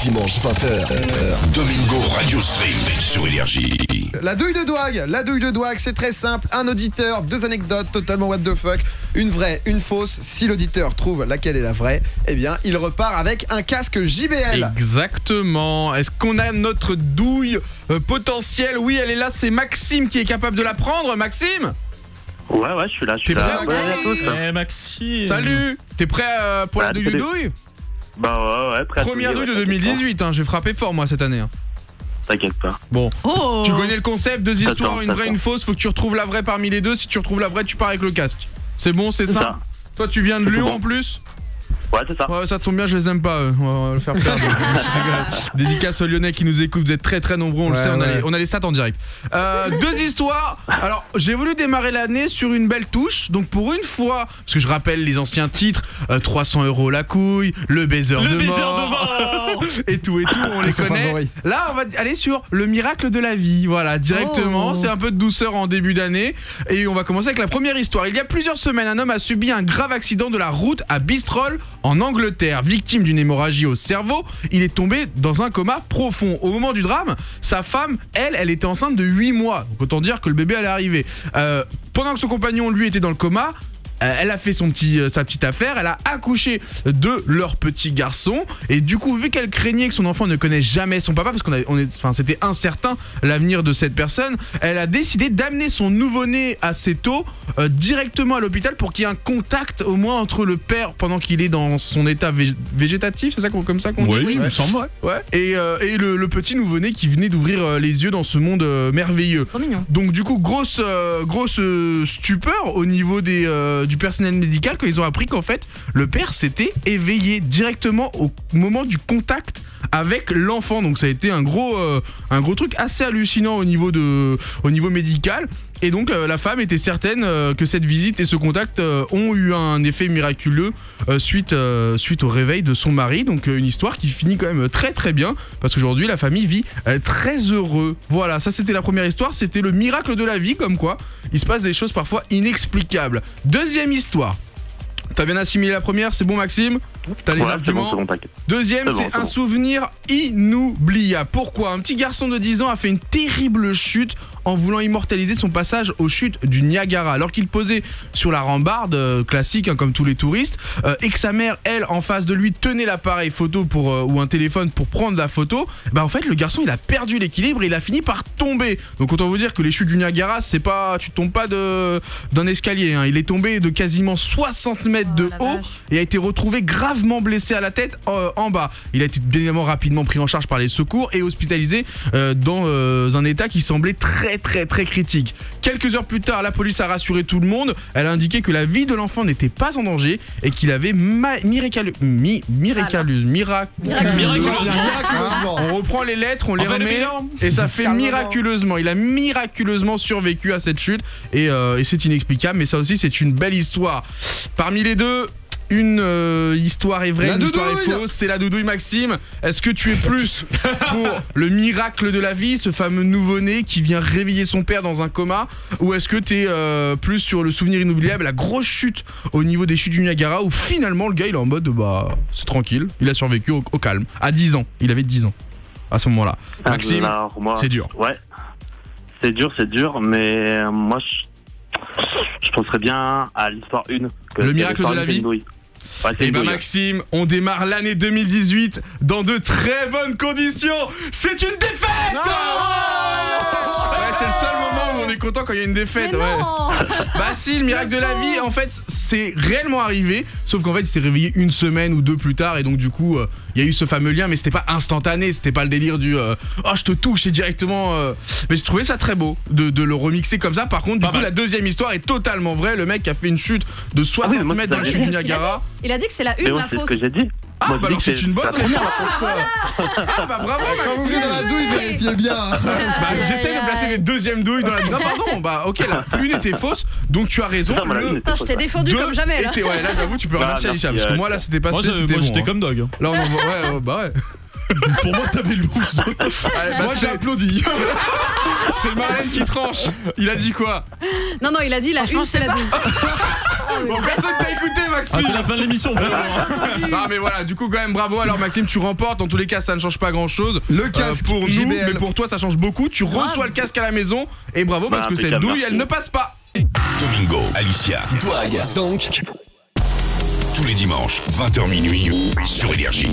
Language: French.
dimanche 20h. Domingo Radio Stream sur Énergie. La douille de Douag, c'est très simple. Un auditeur, 2 anecdotes totalement what the fuck. Une vraie, une fausse. Si l'auditeur trouve laquelle est la vraie, eh bien, il repart avec un casque JBL. Exactement. Est-ce qu'on a notre douille potentielle? Oui, elle est là, c'est Maxime qui est capable de la prendre. Maxime? Ouais, je suis là. T'es prêt, Maxime? Maxime. Salut. T'es prêt pour la douille de douille? Bah ouais, prêt. Première douille de 2018, hein. J'ai frappé fort moi cette année. Hein. T'inquiète pas. Bon, tu connais le concept, 2 histoires, une vraie, une fausse. Faut que tu retrouves la vraie parmi les deux. Si tu retrouves la vraie, tu pars avec le casque. C'est bon, c'est ça. Toi, tu viens de Lyon en plus? Ouais, c'est ça. Ouais, ça tombe bien, je les aime pas eux. On va le faire perdre. Dédicace aux Lyonnais qui nous écoutent, vous êtes très très nombreux, on le sait, on a les stats en direct. 2 histoires. Alors, j'ai voulu démarrer l'année sur une belle touche. Donc pour une fois, parce que je rappelle les anciens titres, 300 € la couille, le baiser de mort et tout, on les connaît. Favori. Là, on va aller sur le miracle de la vie. Voilà, directement. C'est un peu de douceur en début d'année. Et on va commencer avec la première histoire. Il y a plusieurs semaines, un homme a subi un grave accident de la route à Bristol, en Angleterre. Victime d'une hémorragie au cerveau, il est tombé dans un coma profond. Au moment du drame, sa femme, elle était enceinte de 8 mois. Donc autant dire que le bébé allait arriver. Pendant que son compagnon, lui, était dans le coma, elle a fait sa petite affaire, elle a accouché de leur petit garçon et du coup vu qu'elle craignait que son enfant ne connaisse jamais son papa parce c'était incertain l'avenir de cette personne, elle a décidé d'amener son nouveau-né assez tôt directement à l'hôpital pour qu'il y ait un contact au moins entre le père pendant qu'il est dans son état végétatif, c'est ça comme ça qu'on dit? Oui, il me semble, ouais. Et le petit nouveau-né qui venait d'ouvrir les yeux dans ce monde merveilleux. Trop mignon. Donc du coup grosse stupeur au niveau du personnel médical quand ils ont appris qu'en fait le père s'était éveillé directement au moment du contact avec l'enfant. Donc ça a été un gros truc assez hallucinant au niveau médical. Et donc la femme était certaine que cette visite et ce contact ont eu un effet miraculeux suite au réveil de son mari. Donc une histoire qui finit quand même très très bien parce qu'aujourd'hui la famille vit très heureux. Voilà, ça c'était la première histoire, c'était le miracle de la vie, comme quoi il se passe des choses parfois inexplicables. Deuxième histoire. T'as bien assimilé la première, c'est bon Maxime? T'as les arguments? C'est bon, Deuxième, c'est un souvenir inoubliable. Pourquoi? Un petit garçon de 10 ans a fait une terrible chute en voulant immortaliser son passage aux chutes du Niagara. Alors qu'il posait sur la rambarde, classique comme tous les touristes, et que sa mère, elle, en face de lui, tenait l'appareil photo ou un téléphone pour prendre la photo, en fait le garçon il a perdu l'équilibre et il a fini par tomber. Donc autant vous dire que les chutes du Niagara, c'est pas, tu tombes pas d'un escalier, hein. Il est tombé de quasiment 60 mètres de haut et a été retrouvé gravement blessé à la tête en bas. Il a été bien évidemment rapidement pris en charge par les secours et hospitalisé dans un état qui semblait très critique. Quelques heures plus tard, la police a rassuré tout le monde. Elle a indiqué que la vie de l'enfant n'était pas en danger et qu'il avait miraculeusement. On reprend les lettres, on les remet et ça fait miraculeusement. Il a miraculeusement survécu à cette chute et c'est inexplicable, mais ça aussi c'est une belle histoire. Parmi les deux, une histoire est vraie, une histoire est fausse. C'est la doudouille. Maxime, est-ce que tu es plus pour le miracle de la vie, ce fameux nouveau-né qui vient réveiller son père dans un coma, ou est-ce que tu es plus sur le souvenir inoubliable, la grosse chute au niveau des chutes du Niagara, où finalement le gars il est en mode c'est tranquille, il a survécu au calme, à 10 ans, il avait 10 ans à ce moment-là. Maxime, c'est dur. Ouais, c'est dur, mais moi je penserais bien à l'histoire 1. Le miracle de la vie. Ouais, et Maxime, on démarre l'année 2018 dans de très bonnes conditions. C'est une défaite. C'est le seul moment où on est content quand il y a une défaite. Si, le miracle de la vie, en fait, c'est réellement arrivé. Sauf qu'en fait, il s'est réveillé une semaine ou 2 plus tard. Et donc, du coup, il y a eu ce fameux lien. Mais c'était pas instantané. C'était pas le délire du je te touche et directement. Mais je trouvais ça très beau de le remixer comme ça. Par contre, du coup, la deuxième histoire est totalement vraie. Le mec a fait une chute de 60 mètres dans le chute du Niagara. Il a dit que c'est la une, la fausse. C'est ce que j'ai dit. Alors c'est une bonne réponse. Bravo. Quand vous venez dans la douille, vérifiez bien. J'essaie de placer les deuxièmes douilles dans la douille. Non pardon, ok, là, une était fausse, donc tu as raison. Je t'ai défendu comme jamais là. Ouais, là j'avoue, tu peux remercier Alicia, parce que moi là c'était pas ça. Moi j'étais comme Dog. Là on envoie, ouais. Pour moi t'avais loose. Moi j'ai applaudi. C'est Marlène qui tranche. Il a dit quoi? Non, il a dit la une c'est la douille. Bon, personne t'a écouté, Maxime. C'est la fin de l'émission, frère. Non, mais voilà, du coup, quand même, bravo. Alors, Maxime, tu remportes. En tous les cas, ça ne change pas grand chose. Le casque pour nous, JBL. mais pour toi, ça change beaucoup. Tu reçois le casque à la maison. Et bravo, parce que cette impeccable, douille, elle ne passe pas. Domingo, Alicia, Douag, donc. tous les dimanches, 20h minuit, sur Énergie.